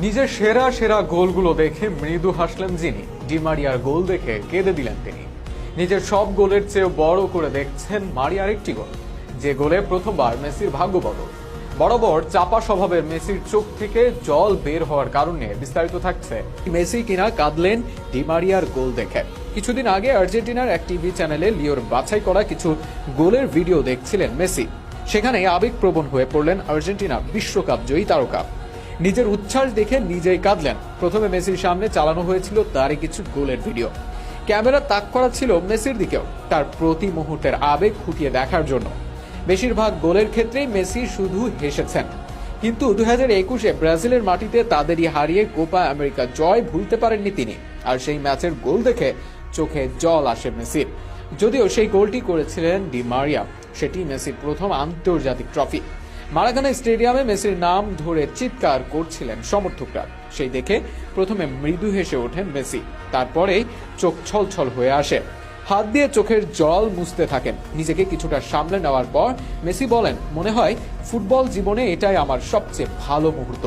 নিজের সেরা সেরা গোলগুলো দেখে মৃদু হাসলেন যিনি। ডি মারিয়ার গোল দেখে কেঁদে দিলেন তিনি। নিজের সব গোলের চেয়ে বড় করে দেখছেন মারিয়ার একটি গোল, যে গোলে প্রথমবার মেসির ভাগ্য বদল। বরাবর চাপা স্বভাবের মেসির চোখ থেকে জল বের হওয়ার কারণে বিস্তারিত থাকছে মেসি কিনা কাঁদলেন ডি মারিয়ার গোল দেখে। কিছুদিন আগে আর্জেন্টিনার এক টিভি চ্যানেলে লিওর বাছাই করা কিছু গোলের ভিডিও দেখছিলেন মেসি। সেখানে আবেগপ্রবণ হয়ে পড়লেন আর্জেন্টিনা বিশ্বকাপ জয়ী তারকা। নিজের উচ্ছ্বাস দেখে নিজেই কাঁদলেন। প্রথমে মেসির সামনে চালানো হয়েছিল তারই কিছু গোলের ভিডিও। ক্যামেরা তাক করা ছিল মেসির দিকেও, তার প্রতি মুহূর্তের আবেগ ফুটিয়ে দেখার জন্য। বেশিরভাগ গোলের ক্ষেত্রেই মেসি শুধু হেসেছেন, কিন্তু 2021-এ ব্রাজিলের মাটিতে তাদেরই হারিয়ে কোপা আমেরিকা জয় ভুলতে পারেননি তিনি। আর সেই ম্যাচের গোল দেখে চোখে জল আসে মেসির। যদিও সেই গোলটি করেছিলেন ডি মারিয়া, সেটি মেসির প্রথম আন্তর্জাতিক ট্রফি। মারাকানা স্টেডিয়ামে মেসির নাম ধরে চিৎকার করছিলেন সমর্থকরা। সেই দেখে প্রথমে মৃদু হেসে ওঠেন মেসি, তারপরেই চোখ ছলছল হয়ে আসে। হাত দিয়ে চোখের জল মুছতে থাকেন। নিজেকে কিছুটা সামলে নেওয়ার পর মেসি বলেন, মনে হয় ফুটবল জীবনে এটাই আমার সবচেয়ে ভালো মুহূর্ত।